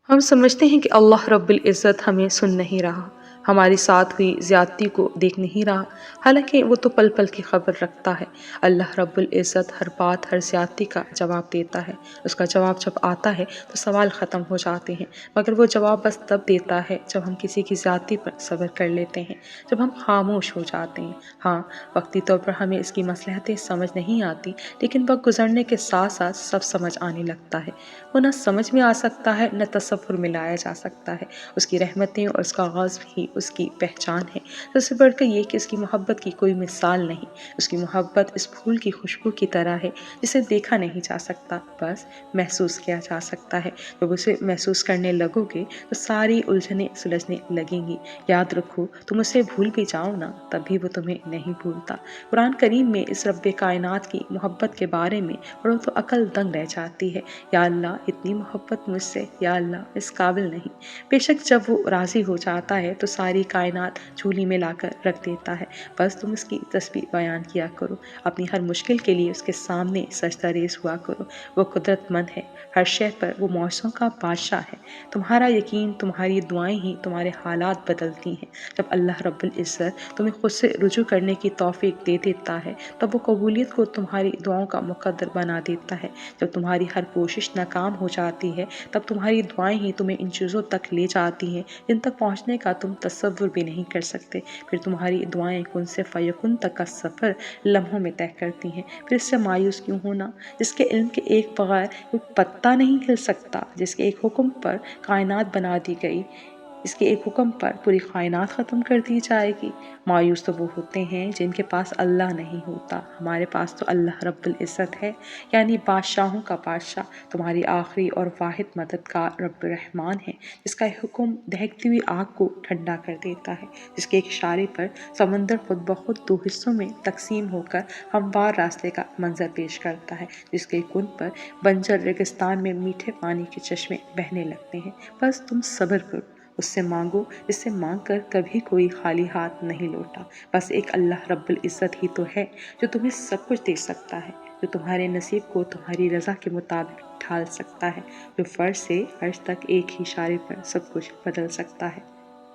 ہم سمجھتے ہیں کہ اللہ رب العزت ہمیں سن نہیں رہا، ہماری ساتھ ہوئی زیادتی کو دیکھ نہیں رہا، حالانکہ وہ تو پل پل کی خبر رکھتا ہے۔ اللہ رب العزت ہر بات، ہر زیادتی کا جواب دیتا ہے۔ اس کا جواب جب آتا ہے تو سوال ختم ہو جاتے ہیں، مگر وہ جواب بس تب دیتا ہے جب ہم کسی کی زیادتی پر صبر کر لیتے ہیں، جب ہم خاموش ہو جاتے ہیں۔ ہاں، وقتی طور پر ہمیں اس کی مصلحتیں سمجھ نہیں آتی، لیکن وقت گزرنے کے ساتھ ساتھ سب سمجھ آنے لگتا ہے۔ وہ نہ سمجھ میں آ سکتا ہے، نہ تصور میں لایا جا سکتا ہے۔ اس کی رحمتیں اور اس کا غضب ہی اس کی پہچان ہے۔ سب سے بڑھ کر یہ کہ اس کی محبت کی کوئی مثال نہیں۔ اس کی محبت اس پھول کی خوشبو کی طرح ہے جسے دیکھا نہیں جا سکتا، بس محسوس کیا جا سکتا ہے۔ جب اسے محسوس کرنے لگو گے تو ساری الجھنیں سلجھنے لگیں گی۔ یاد رکھو، تم اسے بھول بھی جاؤ نا، تب بھی وہ تمہیں نہیں بھولتا۔ قرآن کریم میں اس رب کائنات کی محبت کے بارے میں پڑھو تو عقل دنگ رہ جاتی ہے۔ یا اللہ، اتنی محبت مجھ سے، یا اللہ اس قابل نہیں۔ بے شک جب وہ راضی ہو جاتا ہے تو ساری کائنات جھولی میں لا کر رکھ دیتا ہے۔ بس تم اس کی تسبیح بیان کیا کرو، اپنی ہر مشکل کے لیے اس کے سامنے سجدہ ریز ہوا کرو۔ وہ قدرت مند ہے، ہر شے پر وہ معجزوں کا بادشاہ ہے۔ تمہارا یقین، تمہاری دعائیں ہی تمہارے حالات بدلتی ہیں۔ جب اللہ رب العزت تمہیں خود سے رجوع کرنے کی توفیق دے دیتا ہے، تب وہ قبولیت کو تمہاری دعاؤں کا مقدر بنا دیتا ہے۔ جب تمہاری ہر کوشش ناکام ہو جاتی ہے، تب تمہاری دعائیں ہی تمہیں ان چیزوں تک لے جاتی ہیں جن تک پہنچنے کا تم تصور بھی نہیں کر سکتے۔ پھر تمہاری دعائیں کن سے فیکن تک کا سفر لمحوں میں طے کرتی ہیں۔ پھر اس سے مایوس کیوں ہونا، جس کے علم کے ایک بغیر کوئی پتا نہیں ہل سکتا، جس کے ایک حکم پر کائنات بنا دی گئی، اس کے ایک حکم پر پوری کائنات ختم کر دی جائے گی۔ مایوس تو وہ ہوتے ہیں جن کے پاس اللہ نہیں ہوتا۔ ہمارے پاس تو اللہ رب العزت ہے، یعنی بادشاہوں کا بادشاہ، تمہاری آخری اور واحد مددگار رب الرحمن ہے، جس کا حکم دہکتی ہوئی آگ کو ٹھنڈا کر دیتا ہے، جس کے ایک اشارے پر سمندر خود بخود دو حصوں میں تقسیم ہو کر ہموار راستے کا منظر پیش کرتا ہے، جس کے کن پر بنجر ریگستان میں میٹھے پانی کے چشمے بہنے لگتے ہیں۔ بس تم صبر کرو، اس سے مانگو جس سے مانگ کر کبھی کوئی خالی ہاتھ نہیں لوٹا۔ بس ایک اللہ رب العزت ہی تو ہے جو تمہیں سب کچھ دے سکتا ہے، جو تمہارے نصیب کو تمہاری رضا کے مطابق ڈھال سکتا ہے، جو فرش سے عرش تک ایک ہی اشارے پر سب کچھ بدل سکتا ہے۔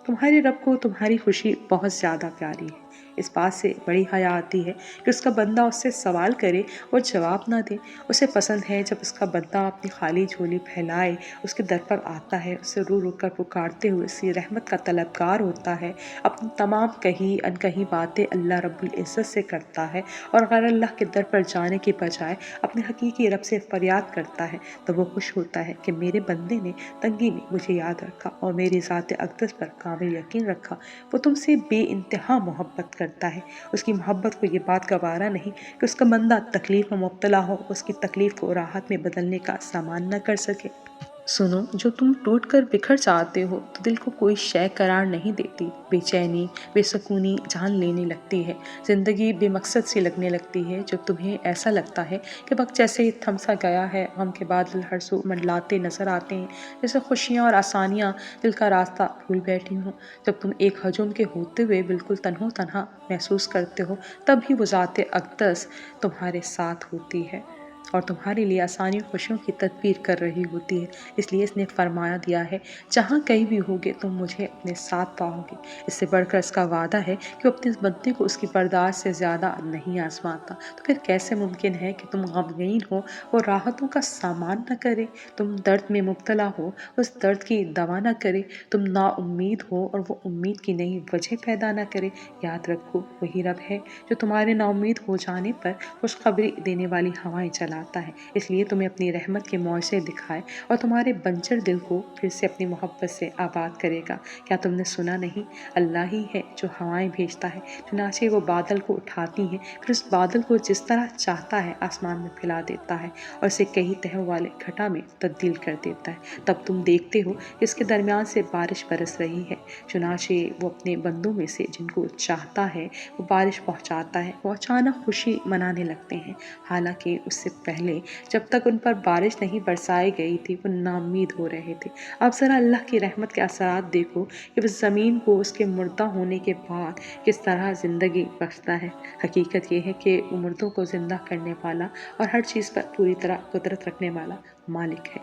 تمہارے رب کو تمہاری خوشی بہت زیادہ پیاری ہے۔ اس بات سے بڑی حیا آتی ہے کہ اس کا بندہ اس سے سوال کرے اور جواب نہ دے۔ اسے پسند ہے جب اس کا بندہ اپنی خالی جھولی پھیلائے اس کے در پر آتا ہے، اسے رو رو کر پکارتے ہوئے اس کی رحمت کا طلبگار ہوتا ہے، اپنی تمام کہی انکہی باتیں اللہ رب العزت سے کرتا ہے اور غیر اللہ کے در پر جانے کے بجائے اپنے حقیقی رب سے فریاد کرتا ہے، تو وہ خوش ہوتا ہے کہ میرے بندے نے تنگی میں مجھے یاد رکھا اور میری ذات اقدس پر کامل یقین رکھا۔ وہ تم سے بے انتہا محبت کرتا ہے۔ اس کی محبت کو یہ بات گوارا نہیں کہ اس کا بندہ تکلیف میں مبتلا ہو، اس کی تکلیف کو راحت میں بدلنے کا سامان نہ کر سکے۔ سنو، جو تم ٹوٹ کر بکھر جاتے ہو تو دل کو کوئی شے قرار نہیں دیتی۔ بے چینی، بے سکونی جان لینے لگتی ہے، زندگی بے مقصد سی لگنے لگتی ہے، جب تمہیں ایسا لگتا ہے کہ وقت جیسے تھم سا گیا ہے، غم کے بادل ہر سو منڈلاتے نظر آتے ہیں، جیسے خوشیاں اور آسانیاں دل کا راستہ بھول بیٹھی ہوں۔ جب تم ایک ہجوم کے ہوتے ہوئے بالکل تنہا محسوس کرتے ہو، تب ہی وہ ذات اقدس تمہارے ساتھ ہوتی ہے اور تمہارے لیے آسانی و خوشیوں کی تدبیر کر رہی ہوتی ہے۔ اس لیے اس نے فرمایا دیا ہے، جہاں کہیں بھی ہوگے تم مجھے اپنے ساتھ پاؤ گے۔ اس سے بڑھ کر اس کا وعدہ ہے کہ وہ اپنے بندے کو اس کی برداشت سے زیادہ نہیں آزماتا۔ تو پھر کیسے ممکن ہے کہ تم غمگین ہو وہ راحتوں کا سامان نہ کرے، تم درد میں مبتلا ہو اس درد کی دوا نہ کرے، تم نا امید ہو اور وہ امید کی نئی وجہ پیدا نہ کرے۔ یاد رکھو، وہی رب ہے جو تمہارے نا امید ہو جانے پر خوشخبری دینے والی ہوائیں چلاتا ہے، اس لیے تمہیں اپنی رحمت کے معجزے دکھائے اور تمہارے بنجر دل کو پھر سے اپنی محبت سے آباد کرے گا۔ کیا تم نے سنا نہیں؟ اللہ ہی ہے جو ہوائیں بھیجتا ہے، چنانچہ وہ بادل کو اٹھاتی ہیں، پھر اس بادل کو جس طرح چاہتا ہے آسمان میں پھیلا دیتا ہے اور اسے کئی تہوں والے گھٹا میں تبدیل کر دیتا ہے۔ تب تم دیکھتے ہو کہ اس کے درمیان سے بارش برس رہی ہے، چنانچہ وہ اپنے بندوں میں سے جن کو چاہتا ہے وہ بارش پہنچاتا ہے، وہ اچانک خوشی منانے لگتے ہیں، حالانکہ اس سے پہلے جب تک ان پر بارش نہیں برسائی گئی تھی وہ ناامید ہو رہے تھے۔ اب ذرا اللہ کی رحمت کے اثرات دیکھو کہ وہ زمین کو اس کے مردہ ہونے کے بعد کس طرح زندگی بخشتا ہے۔ حقیقت یہ ہے کہ وہ مردوں کو زندہ کرنے والا اور ہر چیز پر پوری طرح قدرت رکھنے والا مالک ہے۔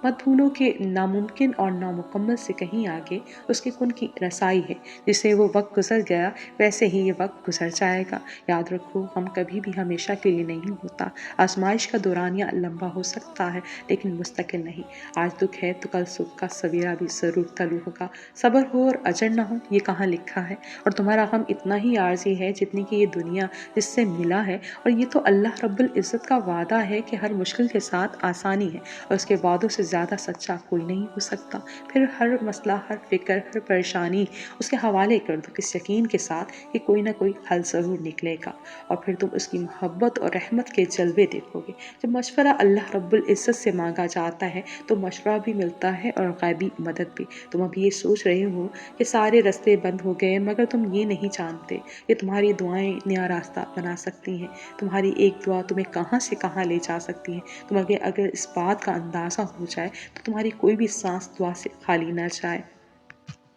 مت بھولو کہ ناممکن اور نامکمل سے کہیں آگے اس کے کن کی رسائی ہے۔ جسے وہ وقت گزر گیا ویسے ہی یہ وقت گزر جائے گا۔ یاد رکھو، ہم کبھی بھی ہمیشہ کے لیے نہیں ہوتا۔ آزمائش کا دورانیہ لمبا ہو سکتا ہے لیکن مستقل نہیں۔ آج دکھ ہے تو کل سکھ کا سویرا بھی ضرور طلوع ہوگا۔ صبر ہو اور اجر نہ ہو، یہ کہاں لکھا ہے؟ اور تمہارا غم اتنا ہی عارضی ہے جتنی کہ یہ دنیا جس سے ملا ہے، اور یہ تو اللہ رب العزت کا وعدہ ہے کہ ہر مشکل کے ساتھ آسانی ہے، اور اس کے وعدوں سے زیادہ سچا کوئی نہیں ہو سکتا۔ پھر ہر مسئلہ، ہر فکر، ہر پریشانی اس کے حوالے کر دو، اس یقین کے ساتھ کہ کوئی نہ کوئی حل ضرور نکلے گا، اور پھر تم اس کی محبت اور رحمت کے جلوے دیکھو گے۔ جب مشورہ اللہ رب العزت سے مانگا جاتا ہے تو مشورہ بھی ملتا ہے اور غیبی مدد بھی۔ تم ابھی یہ سوچ رہے ہو کہ سارے راستے بند ہو گئے، مگر تم یہ نہیں جانتے کہ تمہاری دعائیں نیا راستہ بنا سکتی ہیں۔ تمہاری ایک دعا تمہیں کہاں سے کہاں لے جا سکتی ہے۔ تمہیں اگر اس بات کا اندازہ ہو جائے تو تمہاری کوئی بھی سانس دعا سے خالی نہ جائے۔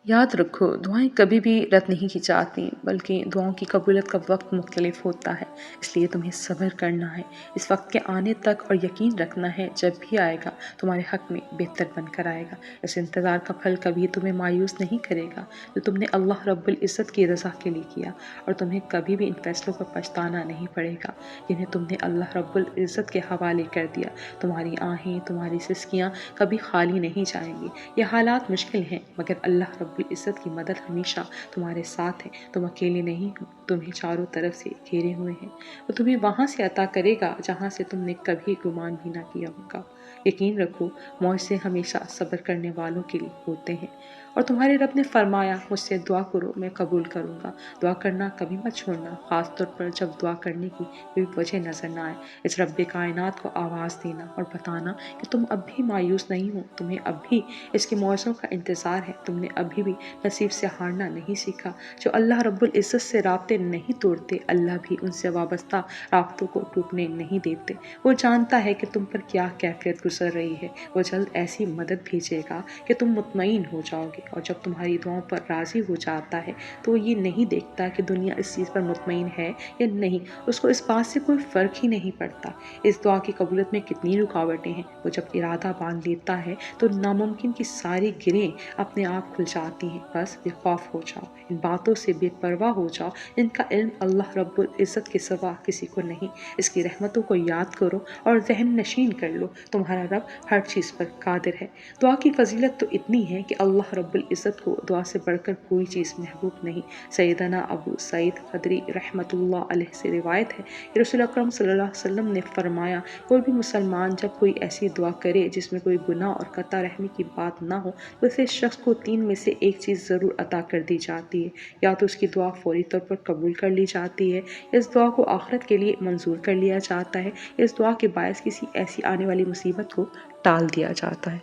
یاد رکھو، دعائیں کبھی بھی رد نہیں کی جاتی، بلکہ دعاؤں کی قبولیت کا وقت مختلف ہوتا ہے۔ اس لیے تمہیں صبر کرنا ہے، اس وقت کے آنے تک، اور یقین رکھنا ہے جب بھی آئے گا تمہارے حق میں بہتر بن کر آئے گا۔ اس انتظار کا پھل کبھی تمہیں مایوس نہیں کرے گا جو تم نے اللہ رب العزت کی رضا کے لیے کیا، اور تمہیں کبھی بھی ان فیصلوں پر پچھتانا نہیں پڑے گا جنہیں تم نے اللہ رب العزت کے حوالے کر دیا۔ تمہاری آہیں، تمہاری سسکیاں کبھی خالی نہیں جائیں گی۔ یہ حالات مشکل ہیں، مگر اللہ رب العزت کی مدد ہمیشہ تمہارے ساتھ ہے۔ تم اکیلے نہیں ہو، تمہیں چاروں طرف سے گھیرے ہوئے ہیں۔ وہ تمہیں وہاں سے عطا کرے گا جہاں سے تم نے کبھی گمان بھی نہ کیا ہوگا۔ یقین رکھو، معجزے ہمیشہ صبر کرنے والوں کے لیے ہوتے ہیں، اور تمہارے رب نے فرمایا، مجھ سے دعا کرو میں قبول کروں گا۔ دعا کرنا کبھی مت چھوڑنا، خاص طور پر جب دعا کرنے کی کوئی وجہ نظر نہ آئے۔ اس رب کائنات کو آواز دینا اور بتانا کہ تم اب بھی مایوس نہیں ہو، تمہیں اب بھی اس کے معجزوں کا انتظار ہے، تم نے ابھی بھی نصیب سے ہارنا نہیں سیکھا۔ جو اللہ رب العزت سے رابطے نہیں توڑتے، اللہ بھی ان سے وابستہ رابطوں کو ٹوٹنے نہیں دیتے۔ وہ جانتا ہے کہ تم پر کیا کیفیت گزر رہی ہے۔ وہ جلد ایسی مدد بھیجے گا کہ تم مطمئن ہو جاؤ گے، اور جب تمہاری دعاؤں پر راضی ہو جاتا ہے تو وہ یہ نہیں دیکھتا کہ دنیا اس چیز پر مطمئن ہے یا نہیں، اس کو اس بات سے کوئی فرق ہی نہیں پڑتا۔ اس دعا کی قبولیت میں کتنی رکاوٹیں ہیں، وہ جب ارادہ باندھ لیتا ہے تو ناممکن کی ساری گرہیں اپنے آپ کھل جاتی ہیں۔ بس بے خوف ہو جاؤ، ان باتوں سے بے پرواہ ہو جاؤ، ان کا علم اللہ رب العزت کے سوا کسی کو نہیں۔ اس کی رحمتوں کو یاد کرو اور ذہن نشین کر لو، تمہارا رب ہر چیز پر قادر ہے۔ دعا کی فضیلت تو اتنی ہے کہ اللہ رب العزت کو دعا سے بڑھ کر کوئی چیز محبوب نہیں۔ سیدنا ابو سعید خدری رحمۃ اللہ علیہ سے روایت ہے کہ رسول اکرم صلی اللہ علیہ وسلم نے فرمایا، کوئی بھی مسلمان جب کوئی ایسی دعا کرے جس میں کوئی گناہ اور قطع رحمی کی بات نہ ہو تو اسے شخص کو 3 میں سے ایک چیز ضرور عطا کر دی جاتی ہے۔ یا تو اس کی دعا فوری طور پر قبول کر لی جاتی ہے، اس دعا کو آخرت کے لیے منظور کر لیا جاتا ہے، اس دعا کے باعث کسی ایسی آنے والی مصیبت کو ٹال دیا جاتا ہے۔